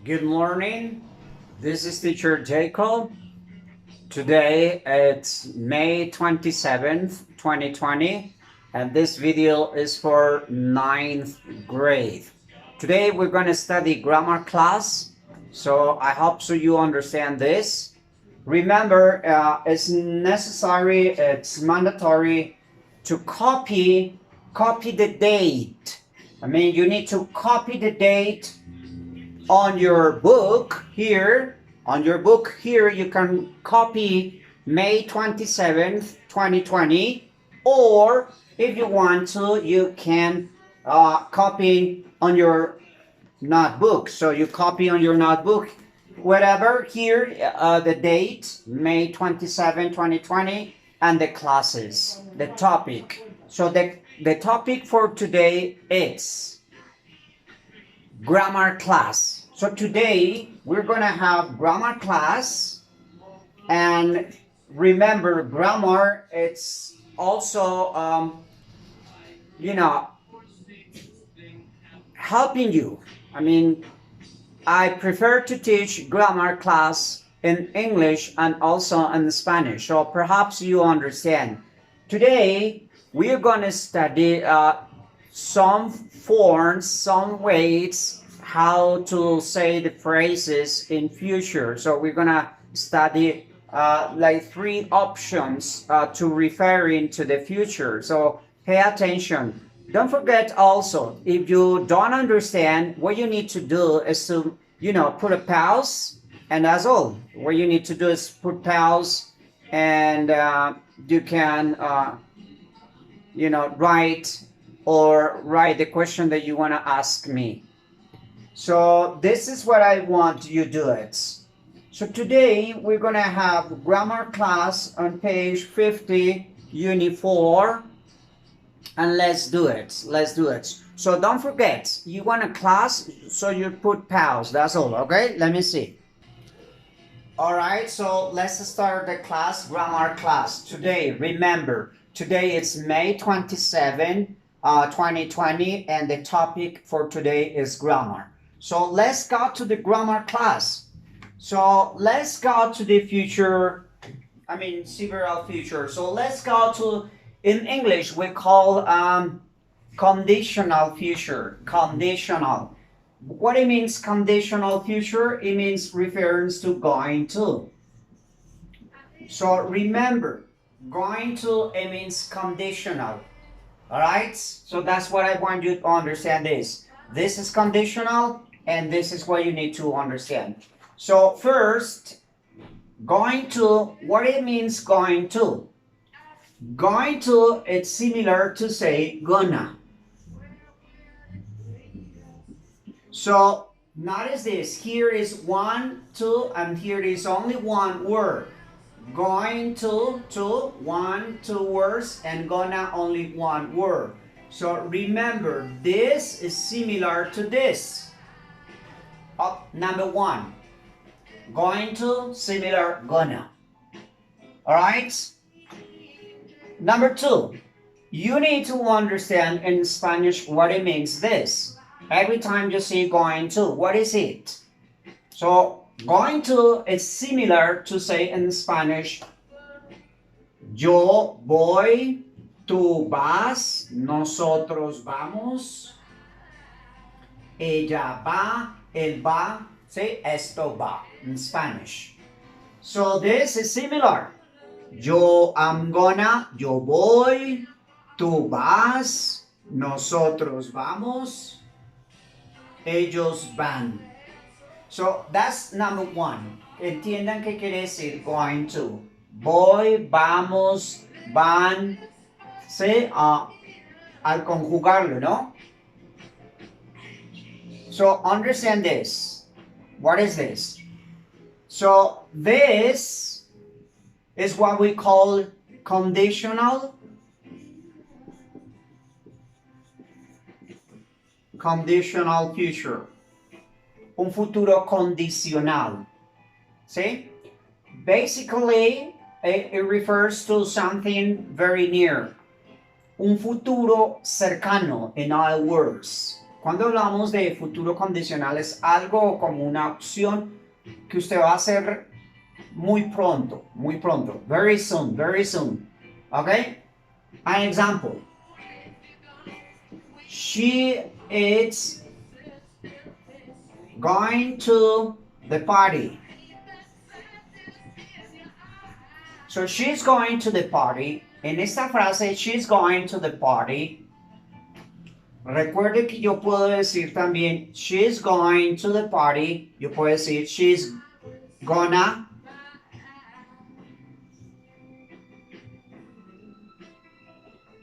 Good morning. This is teacher Jacob. Today it's May 27th, 2020, and this video is for 9th grade. Today we're going to study grammar class, so I hope so you understand this. Remember, it's necessary, it's mandatory to copy the date. I mean, you need to copy the date on your book here. On your book here, you can copy May 27th, 2020, or if you want to, you can copy on your notebook. So you copy on your notebook, whatever here, the date, May 27, 2020, and the classes, the topic. So the topic for today is grammar class. So today we're gonna have grammar class, and remember, grammar it's also helping you. I mean, I prefer to teach grammar class in English and also in Spanish, so perhaps you understand. Today we're gonna study some forms, some ways how to say the phrases in future. So we're gonna study like three options to referring to the future. So pay attention. Don't forget also, if you don't understand, what you need to do is to, put a pause, and that's all. What you need to do is put pause, and you can, write the question that you want to ask me. So this is what I want you to do it. So today we're going to have grammar class on page 50, unit 4. And let's do it. Let's do it. So don't forget, you want a class, so you put pause. That's all, okay? Let me see. All right, so let's start the class, grammar class. Today, remember, today it's May 27, 2020, and the topic for today is grammar. So let's go to the grammar class. So let's go to the future, several future. So let's go to, in English, we call conditional future, conditional. What it means, conditional future? It means reference to going to. So remember, going to, it means conditional. All right? So that's what I want you to understand is. This is conditional, and this is what you need to understand. So first, going to, what it means going to? Going to, it's similar to say gonna. So notice this, here is one, two, and here is only one word. Going to, one, two words, and gonna, only one word. So remember, this is similar to this. Number one, going to, similar, gonna. All right? Number two, you need to understand in Spanish what it means this. Every time you see going to, what is it? So going to is similar to say in Spanish, yo voy, tú vas, nosotros vamos, ella va, él va, say esto va in Spanish. So this is similar. Yo am gonna, yo voy, tú vas, nosotros vamos, ellos van. So that's number one. Entiendan qué quiere decir going to. Voy, vamos, van, ¿sí? Al conjugarlo, ¿no? So understand this. What is this? So this is what we call conditional future. Un futuro condicional. See? Basically, it refers to something very near. Un futuro cercano, in other words. Cuando hablamos de futuro condicional es algo como una opción que usted va a hacer muy pronto, very soon, okay? An example, she is going to the party. So she's going to the party. En esta frase, she's going to the party. Recuerde que yo puedo decir también, she's going to the party. Yo puedo decir, she's gonna.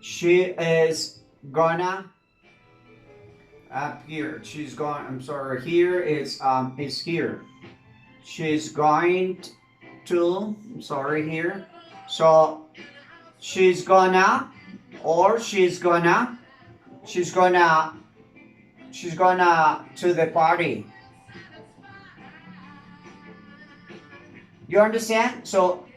She is gonna. Up here, she's going. I'm sorry. Here is here. She's going to. I'm sorry here. So she's gonna, or she's gonna to the party. You understand? So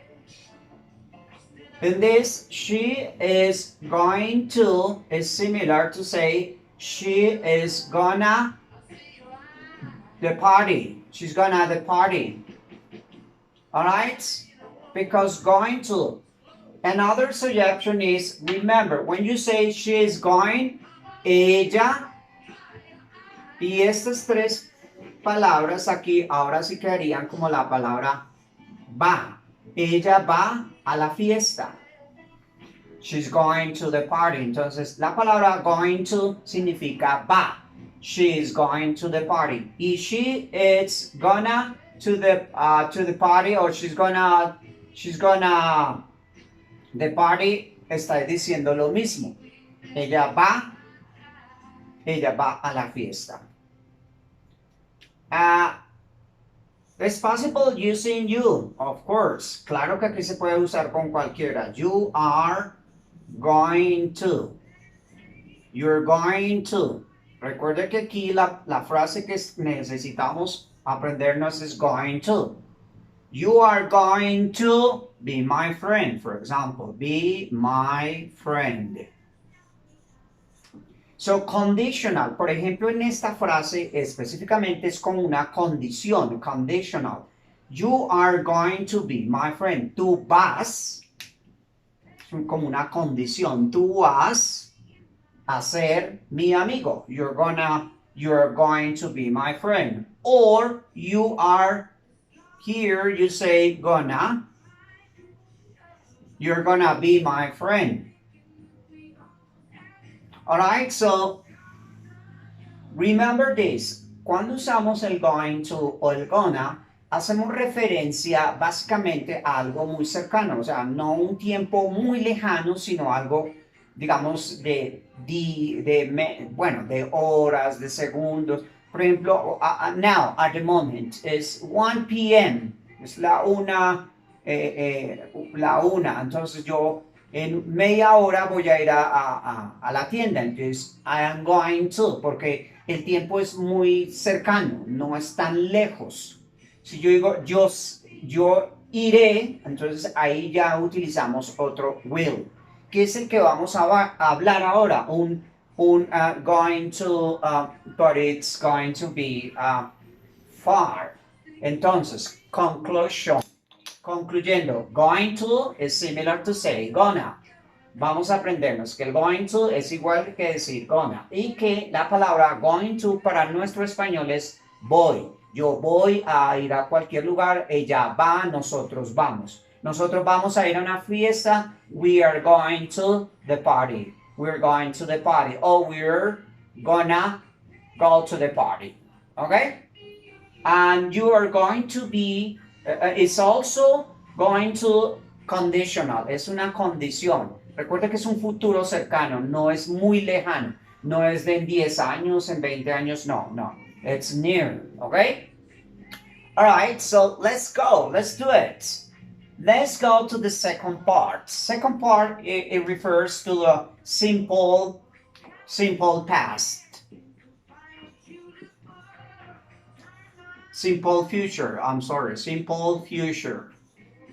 in this, she is going to is similar to say she is gonna the party. She's gonna the party. All right? Because going to. Another suggestion is, remember, when you say she is going, ella, y estas tres palabras aquí ahora sí quedarían como la palabra va. Ella va a la fiesta. She's going to the party. Entonces, la palabra going to significa va. She is going to the party. Y she is gonna to the party, or she's gonna the party, está diciendo lo mismo. Ella va a la fiesta. It's possible using you, of course. Claro que aquí se puede usar con cualquiera. You are going to. You're going to. Recuerde que aquí la frase que necesitamos aprendernos es going to. You are going to be my friend, for example. Be my friend. So, conditional, por ejemplo, en esta frase específicamente es como una condición, conditional. You are going to be my friend. Tú vas, como una condición, tú vas a ser mi amigo. You're going to be my friend. Or you are, here you say gonna, you're gonna be my friend. Alright, so remember this. Cuando usamos el going to o el gonna, hacemos referencia básicamente a algo muy cercano, o sea, no un tiempo muy lejano, sino algo, digamos, de horas, de segundos. Por ejemplo, now, at the moment, is 1 p.m., es la una, entonces yo en media hora voy a ir a la tienda, entonces I am going to, porque el tiempo es muy cercano, no es tan lejos. Si yo digo yo iré, entonces ahí ya utilizamos otro will, que es el que vamos a hablar ahora, un going to, but it's going to be far. Entonces, conclusion. Concluyendo, going to is similar to say gonna. Vamos a aprendernos que el going to es igual que decir gonna. Y que la palabra going to para nuestro español es voy. Yo voy a ir a cualquier lugar, ella va, nosotros vamos. Nosotros vamos a ir a una fiesta, we are going to the party. We're going to the party. Or we're gonna go to the party. Okay? And you are going to be it's also going to conditional, es una condición. Recuerda que es un futuro cercano, no es muy lejano, no es de en 10 años, en 20 años, no. It's near, okay? All right, so let's go, let's do it. Let's go to the second part. Second part, it refers to the simple past. Simple future, simple future.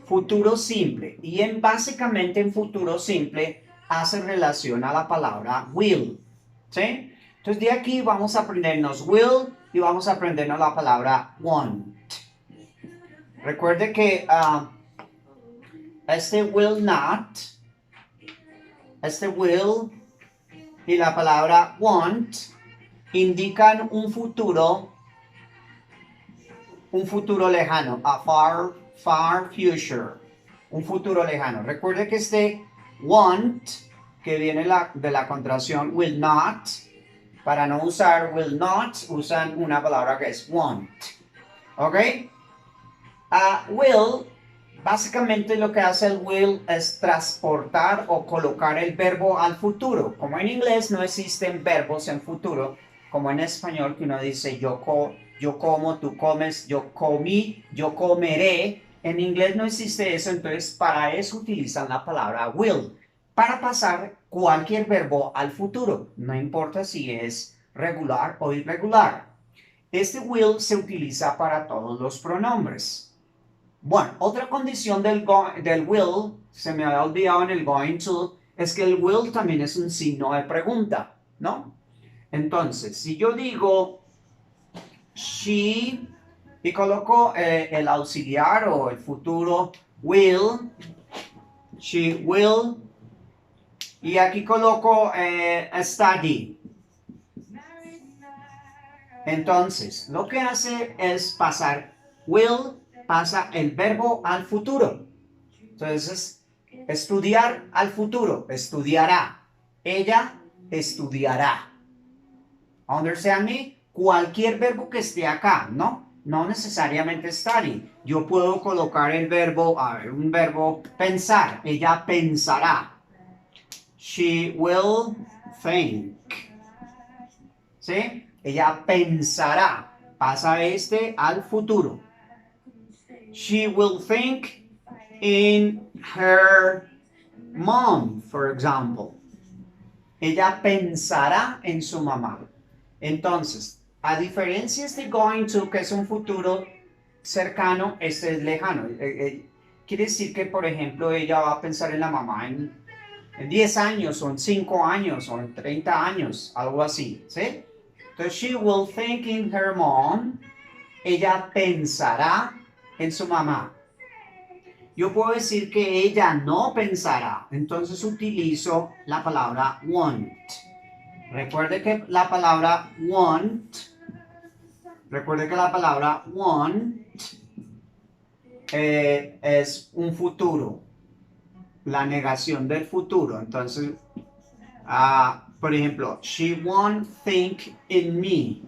Futuro simple. Y básicamente en futuro simple hace relación a la palabra will. ¿Sí? Entonces de aquí vamos a aprendernos will y vamos a aprendernos la palabra want. Recuerde que este will not, este will y la palabra want indican un futuro lejano, a far future, un futuro lejano. Recuerde que este want, que viene de la contracción will not, para no usar will not, usan una palabra que es want. ¿Ok? Will, básicamente lo que hace el will es transportar o colocar el verbo al futuro. Como en inglés no existen verbos en futuro, como en español que uno dice yo como, tú comes, yo comí, yo comeré. En inglés no existe eso, entonces para eso utilizan la palabra will, para pasar cualquier verbo al futuro, no importa si es regular o irregular. Este will se utiliza para todos los pronombres. Bueno, otra condición del will, se me había olvidado en el going to, es que el will también es un signo de pregunta, ¿no? Entonces, si yo digo she y coloco el auxiliar o el futuro will, she will, y aquí coloco study. Entonces, lo que hace es pasar will, pasa el verbo al futuro. Entonces, estudiar al futuro, estudiará. Ella estudiará. Understand me? Cualquier verbo que esté acá, ¿no? No necesariamente study. Yo puedo colocar el verbo, un verbo pensar. Ella pensará. She will think. ¿Sí? Ella pensará. Pasa este al futuro. She will think in her mom, for example. Ella pensará en su mamá. Entonces, a diferencia de going to, que es un futuro cercano, este es lejano. Quiere decir que, por ejemplo, ella va a pensar en la mamá en 10 años, o en 5 años, o en 30 años, algo así, ¿sí? Entonces, she will think in her mom. Ella pensará en su mamá. Yo puedo decir que ella no pensará, entonces utilizo la palabra want. Recuerde que la palabra want es un futuro, la negación del futuro. Entonces, por ejemplo, she won't think in me.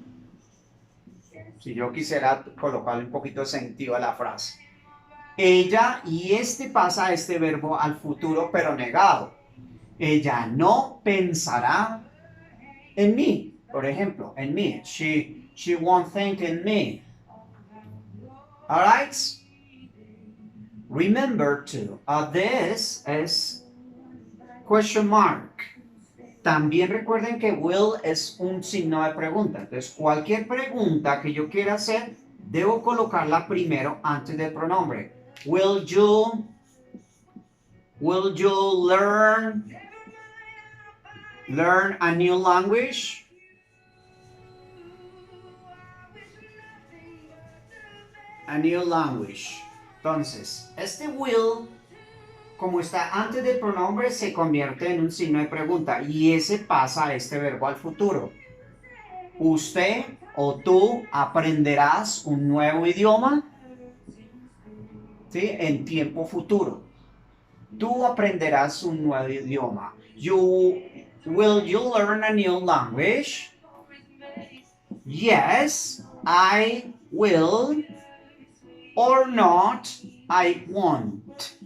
Si yo quisiera colocarle un poquito de sentido a la frase. Ella, y pasa este verbo al futuro, pero negado. Ella no pensará en mí, por ejemplo, en mí. She won't think in me. All right? Remember to, this is question mark. También recuerden que will es un signo de pregunta. Entonces, cualquier pregunta que yo quiera hacer, debo colocarla primero antes del pronombre. Will you learn a new language? A new language. Entonces, este will, como está antes del pronombre, se convierte en un signo de pregunta y ese pasa a este verbo al futuro. Usted o tú aprenderás un nuevo idioma, ¿sí? En tiempo futuro. Tú aprenderás un nuevo idioma. Will you learn a new language? Yes, I will. Or not, I won't.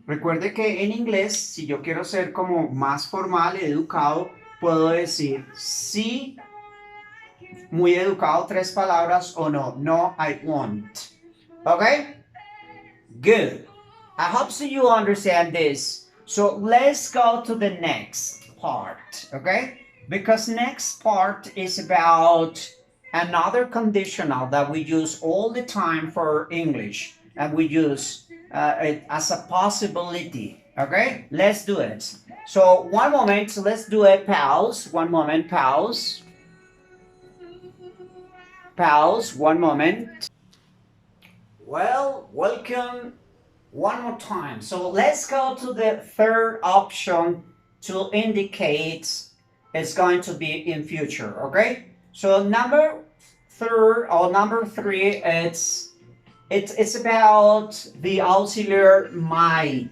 Recuerde que en inglés, si yo quiero ser como más formal, educado, puedo decir sí, muy educado, 3 palabras, o no, no, I won't. Okay? Good. I hope so you understand this. So let's go to the next part, okay? Because next part is about another conditional that we use all the time for English, and we use it as a possibility, okay? Let's do it. So one moment, let's do a pause. One moment, pause. Pause, one moment. Well, welcome one more time. So let's go to the third option to indicate it's going to be in future, okay? So number three, it's about the auxiliary might.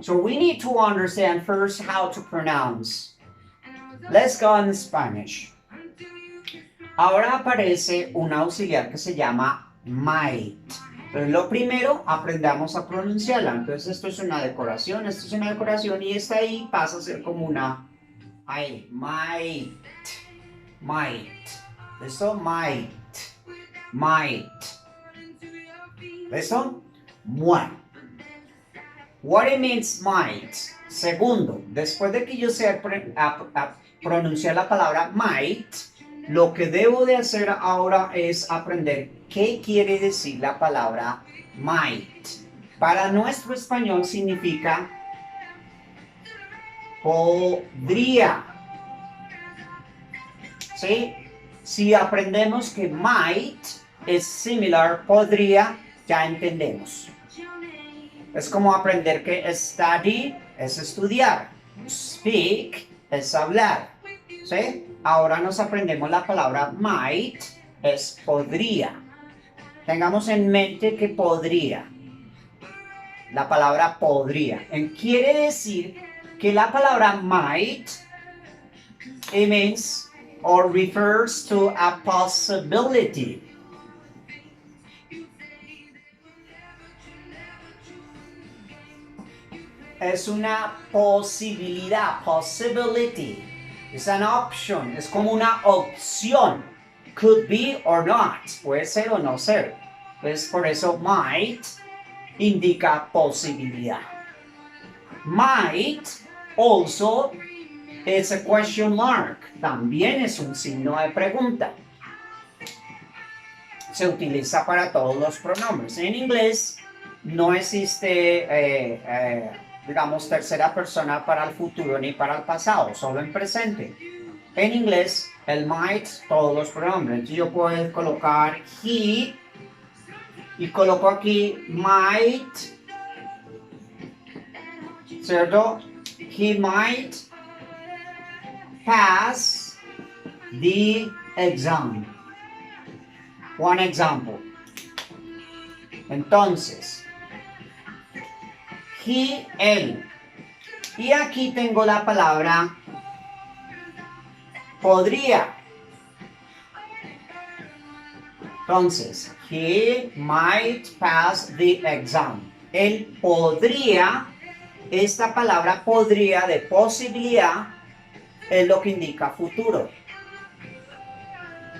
So we need to understand first how to pronounce. Let's go in Spanish. Ahora aparece un auxiliar que se llama might. Entonces lo primero, aprendamos a pronunciarla. Entonces esto es una decoración y esta ahí pasa a ser como una I, might. ¿Listo? Might. ¿Listo? One. What it means might. Segundo, después de que yo sé pronunciar la palabra might, lo que debo de hacer ahora es aprender qué quiere decir la palabra might. Para nuestro español significa podría. ¿Sí? Si aprendemos que might es similar, podría, ya entendemos. Es como aprender que study es estudiar, speak es hablar, ¿sí? Ahora nos aprendemos la palabra might, es podría. Tengamos en mente que podría. La palabra podría. Quiere decir que la palabra might, it means or refers to a possibility. Es una posibilidad, possibility. Es an option, es como una opción. Could be or not, puede ser o no ser. Pues por eso might indica posibilidad. Might also is a question mark, también es un signo de pregunta. Se utiliza para todos los pronombres. En inglés no existe digamos, tercera persona para el futuro ni para el pasado, solo en presente. En inglés, el might, todos los pronombres. Entonces yo puedo colocar he y coloco aquí might, ¿cierto? He might pass the exam. One example. Entonces, he, él. Y aquí tengo la palabra podría. Entonces, he might pass the exam. Él podría, esta palabra podría de posibilidad es lo que indica futuro.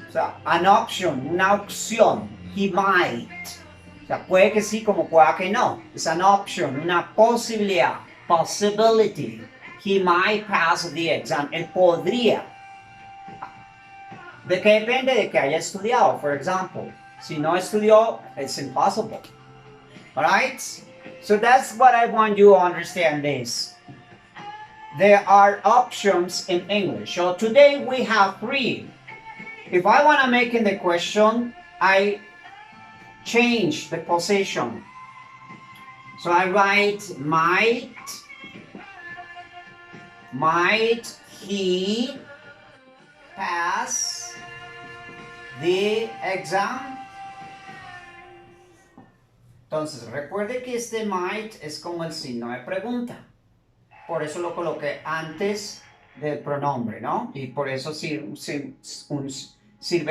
O sea, an option, una opción. He might. O sea, puede que sí como pueda que no. Es an option, una posibilidad. Possibility. He might pass the exam. Él podría. ¿De qué depende? De que haya estudiado, for example. Si no estudió, it's impossible. Alright? So that's what I want you to understand this. There are options in English. So today we have three. If I want to make in the question, I change the position. So I write might he pass the exam? Entonces, recuerde que este might es como el signo de pregunta. Por eso lo coloqué antes del pronombre, ¿no? Y por eso sirve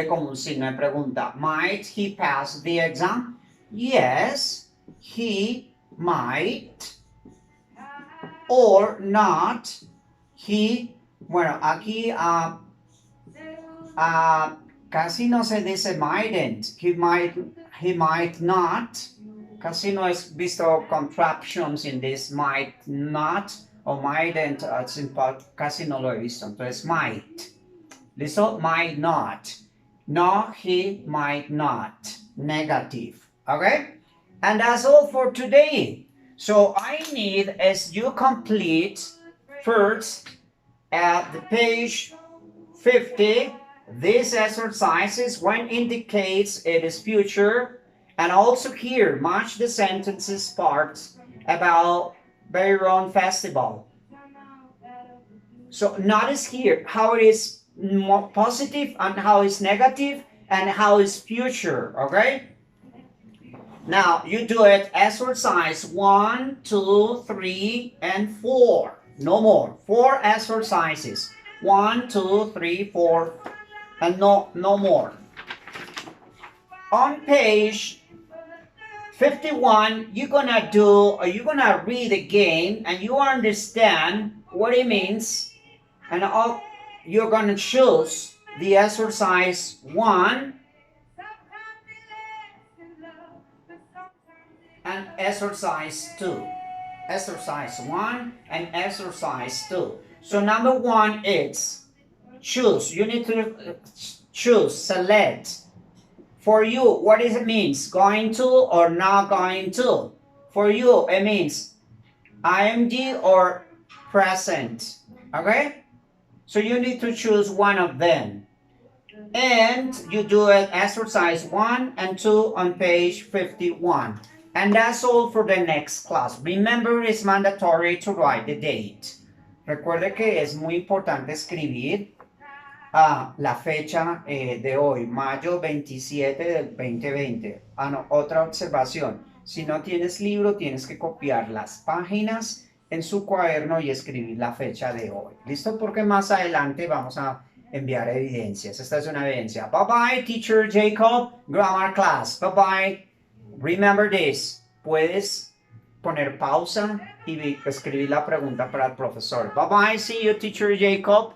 como un signo de pregunta. Might he pass the exam? Yes, he might. Or not. He, bueno, aquí casi no se dice mightn't. He might not. Casi no es visto contractions in this might not o mightn't. Casi no lo he visto. Entonces, might. ¿Listo? Might not. No, he might not. Negative. Okay? And that's all for today. So I need is you complete first at the page 50 these exercises when indicates it is future, and also here match the sentences parts about Bayron Festival. So notice here how it is more positive and how it's negative and how it's future, okay? Now you do it exercise 1, 2, 3, and 4. No more. 4 exercises. 1, 2, 3, 4, and no more. On page 51, you're gonna read again and you understand what it means, and you're gonna choose the exercise 1 and exercise 2. Exercise 1 and exercise 2. So number 1 is choose. You need to choose, select. For you, what does it mean? Going to or not going to? For you, it means IMG or present. Okay? So you need to choose one of them. And you do it exercise 1 and 2 on page 51. And that's all for the next class. Remember, it's mandatory to write the date. Recuerde que es muy importante escribir la fecha de hoy, mayo 27 del 2020. No, otra observación. Si no tienes libro, tienes que copiar las páginas en su cuaderno y escribir la fecha de hoy. ¿Listo? Porque más adelante vamos a enviar evidencias. Esta es una evidencia. Bye bye, teacher Jacob. Grammar class. Bye bye. Remember this. Puedes poner pausa y escribir la pregunta para el profesor. Bye bye. See you, teacher Jacob.